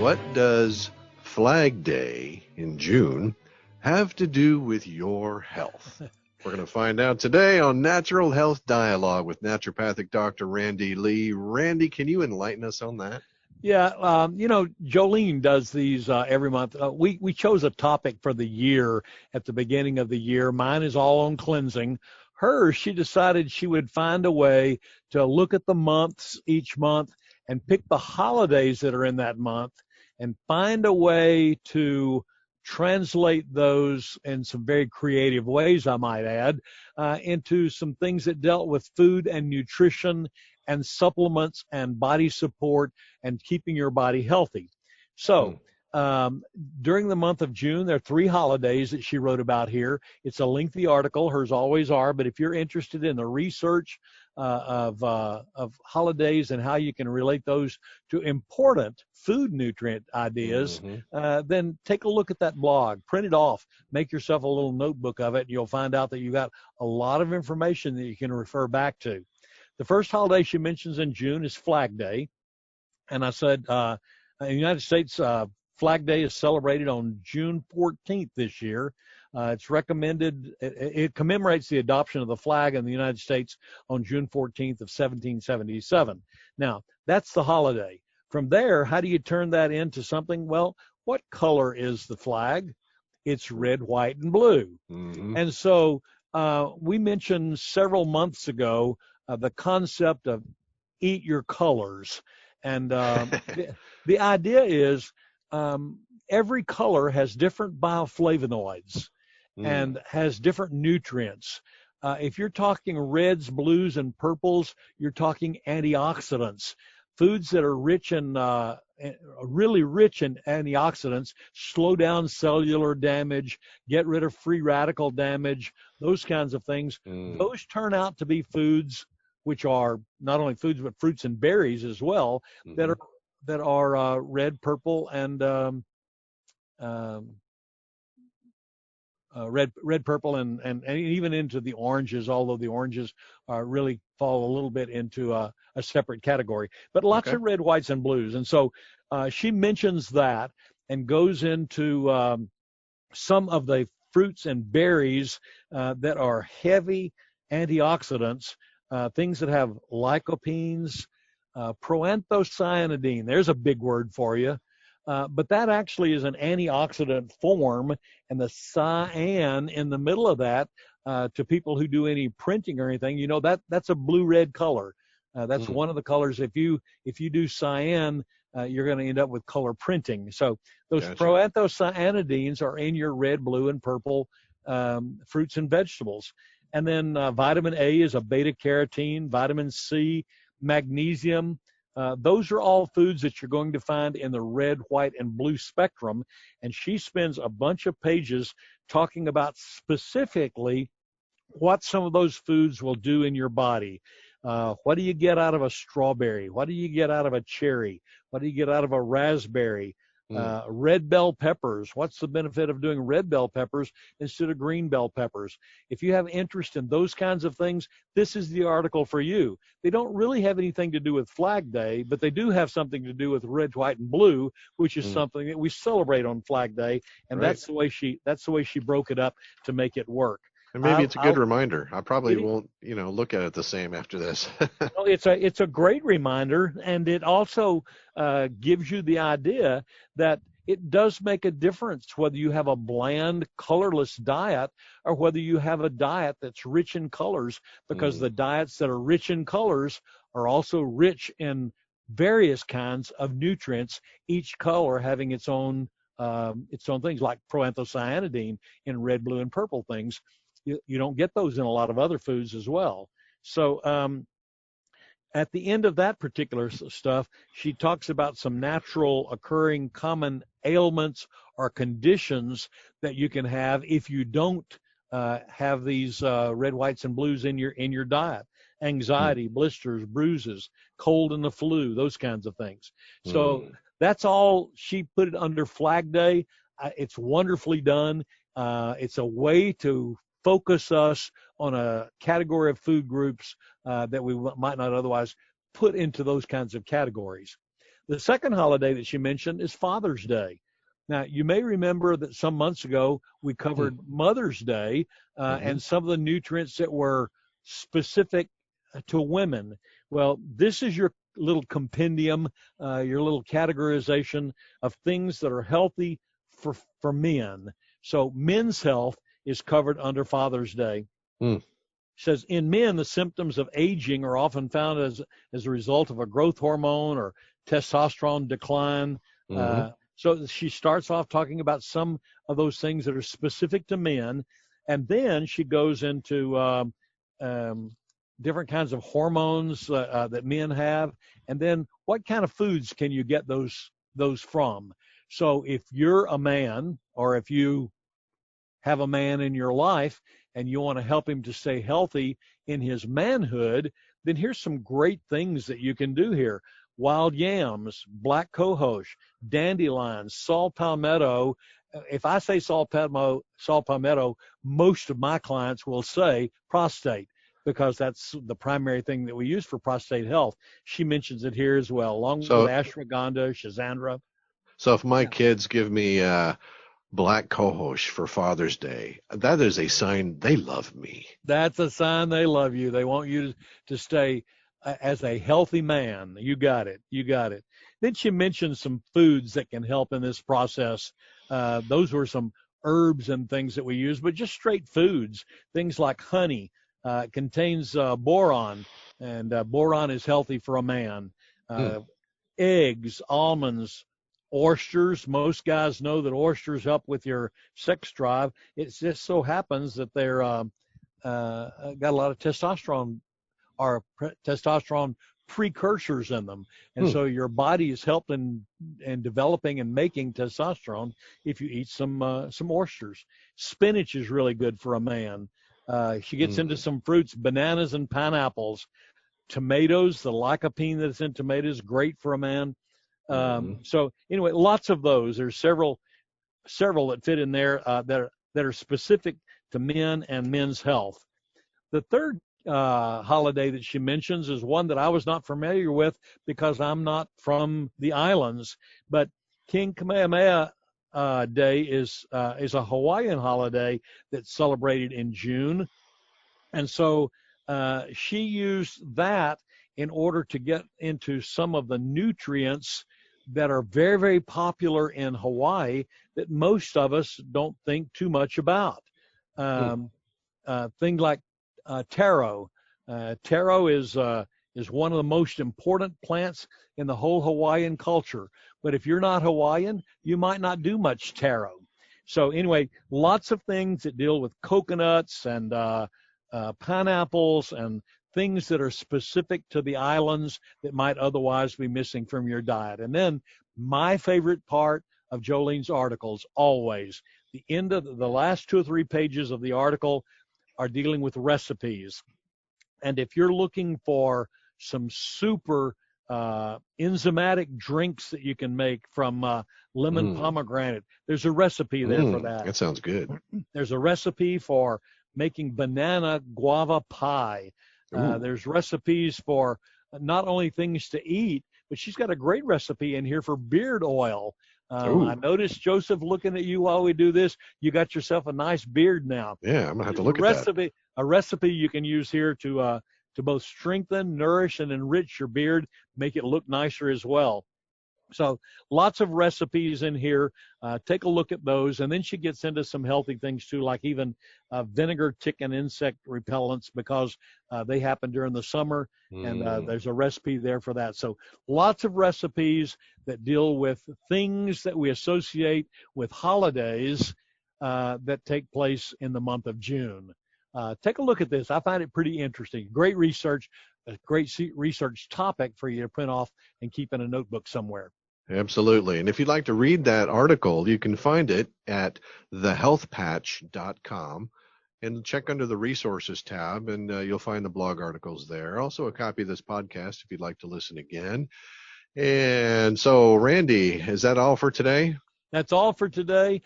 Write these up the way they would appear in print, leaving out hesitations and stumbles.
What does Flag Day in June have to do with your health? We're going to find out today on Natural Health Dialogue with naturopathic Dr. Randy Lee. Randy, can you enlighten us on that? Yeah, Jolene does these every month. We chose a topic for the year at the beginning of the year. Mine is all on cleansing. Hers, she decided she would find a way to look at the months each month and pick the holidays that are in that month and find a way to translate those in some very creative ways, I might add, into some things that dealt with food and nutrition and supplements and body support and keeping your body healthy. So during the month of June, there are 3 holidays that she wrote about here. It's a lengthy article, hers always are, but if you're interested in the research of holidays and how you can relate those to important food nutrient ideas, then take a look at that blog, print it off, make yourself a little notebook of it, and you'll find out that you got a lot of information that you can refer back to. The first holiday she mentions in June is Flag Day. And I said, in the United States, Flag Day is celebrated on June 14th this year. It's recommended, it commemorates the adoption of the flag in the United States on June 14th of 1777. Now, that's the holiday. From there, how do you turn that into something? Well, what color is the flag? It's red, white, and blue. And so we mentioned several months ago the concept of eat your colors. And the idea is every color has different bioflavonoids and has different nutrients. If you're talking reds, blues, and purples, you're talking antioxidants. Foods that are rich in, really rich in antioxidants slow down cellular damage, get rid of free radical damage, those kinds of things. Those turn out to be foods which are not only foods but fruits and berries as well, that are red, purple, and red, purple, and even into the oranges. Although the oranges really fall a little bit into a separate category, but lots of red, whites, and blues. And so she mentions that and goes into some of the fruits and berries that are heavy antioxidants. Things that have lycopenes, proanthocyanidine. There's a big word for you. But that actually is an antioxidant form, and the cyan in the middle of that, to people who do any printing or anything, that's a blue-red color. That's one of the colors. If you do cyan, you're going to end up with color printing. So those proanthocyanidines are in your red, blue, and purple fruits and vegetables. And then vitamin A is a beta-carotene, vitamin C, magnesium. Those are all foods that you're going to find in the red, white, and blue spectrum. And she spends a bunch of pages talking about specifically what some of those foods will do in your body. What do you get out of a strawberry? What do you get out of a cherry? What do you get out of a raspberry? Red bell peppers. What's the benefit of doing red bell peppers instead of green bell peppers? If you have interest in those kinds of things, this is the article for you. They don't really have anything to do with Flag Day, but they do have something to do with red, white, and blue, which is something that we celebrate on Flag Day, and that's the way she broke it up to make it work. And maybe it's a good reminder. I probably won't, look at it the same after this. Well, it's a great reminder, and it also gives you the idea that it does make a difference whether you have a bland, colorless diet or whether you have a diet that's rich in colors, because the diets that are rich in colors are also rich in various kinds of nutrients, each color having its own things, like proanthocyanidine in red, blue, and purple things. You don't get those in a lot of other foods as well. So at the end of that particular stuff, she talks about some natural occurring common ailments or conditions that you can have if you don't have these red, whites, and blues in your diet. Anxiety, blisters, bruises, cold and the flu, those kinds of things. So that's all. She put it under Flag Day. It's wonderfully done. It's a way to focus us on a category of food groups that we might not otherwise put into those kinds of categories. The second holiday that she mentioned is Father's Day. Now, you may remember that some months ago we covered Mother's Day and some of the nutrients that were specific to women. Well, this is your little compendium, your little categorization of things that are healthy for men. So men's health is covered under Father's Day. Mm. Says in men, the symptoms of aging are often found as a result of a growth hormone or testosterone decline. So she starts off talking about some of those things that are specific to men, and then she goes into different kinds of hormones that men have, and then what kind of foods can you get those from. So if you're a man, or if you have a man in your life and you want to help him to stay healthy in his manhood, then here's some great things that you can do here. Wild yams, black cohosh, dandelions, saw palmetto. If I say saw palmetto, most of my clients will say prostate, because that's the primary thing that we use for prostate health. She mentions it here as well, along with ashwagandha, schizandra. So if my kids give me black cohosh for Father's Day, that is a sign they love me. That's a sign they love you. They want you to stay as a healthy man. You got it. You got it. Then she mentioned some foods that can help in this process. Those were some herbs and things that we use, but just straight foods. Things like honey contains boron, and boron is healthy for a man. Eggs, almonds, oysters. Most guys know that oysters help with your sex drive. It just so happens that they're got a lot of testosterone, or testosterone precursors in them, and so your body is helped in developing and making testosterone if you eat some oysters. Spinach is really good for a man. She gets into some fruits, bananas and pineapples. Tomatoes, the lycopene that's in tomatoes, great for a man. So anyway, lots of those. There's several that fit in there that are specific to men and men's health. The third holiday that she mentions is one that I was not familiar with because I'm not from the islands, but King Kamehameha Day is a Hawaiian holiday that's celebrated in June. And so she used that in order to get into some of the nutrients that are very, very popular in Hawaii that most of us don't think too much about. Things like taro. Taro is one of the most important plants in the whole Hawaiian culture. But if you're not Hawaiian, you might not do much taro. So anyway, lots of things that deal with coconuts and pineapples and things that are specific to the islands that might otherwise be missing from your diet. And then my favorite part of Jolene's articles, always, the end of the last 2 or 3 pages of the article are dealing with recipes. And if you're looking for some super enzymatic drinks that you can make from lemon pomegranate, there's a recipe there for that. That sounds good. There's a recipe for making banana guava pie. There's recipes for not only things to eat, but she's got a great recipe in here for beard oil. I noticed, Joseph, looking at you while we do this, you got yourself a nice beard now. Yeah, I'm going to have to look at that. A recipe you can use here to both strengthen, nourish, and enrich your beard, make it look nicer as well. So lots of recipes in here. Take a look at those. And then she gets into some healthy things too, like even vinegar, tick, and insect repellents, because they happen during the summer. And there's a recipe there for that. So lots of recipes that deal with things that we associate with holidays that take place in the month of June. Take a look at this. I find it pretty interesting. Great research, a great research topic for you to print off and keep in a notebook somewhere. Absolutely. And if you'd like to read that article, you can find it at thehealthpatch.com and check under the resources tab, and you'll find the blog articles there. Also a copy of this podcast if you'd like to listen again. And so, Randy, is that all for today? That's all for today.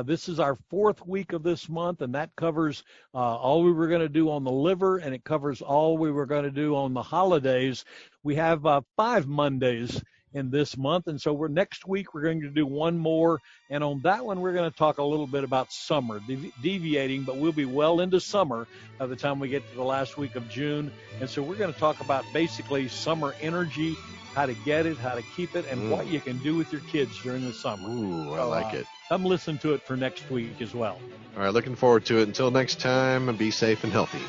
This is our 4th week of this month, and that covers all we were going to do on the liver, and it covers all we were going to do on the holidays. We have 5 Mondays in this month. And so next week we're going to do one more. And on that one, we're going to talk a little bit about summer, deviating, but we'll be well into summer by the time we get to the last week of June. And so we're going to talk about basically summer energy, how to get it, how to keep it, and what you can do with your kids during the summer. Ooh, I like it. Come listen to it for next week as well. All right, looking forward to it. Until next time, be safe and healthy.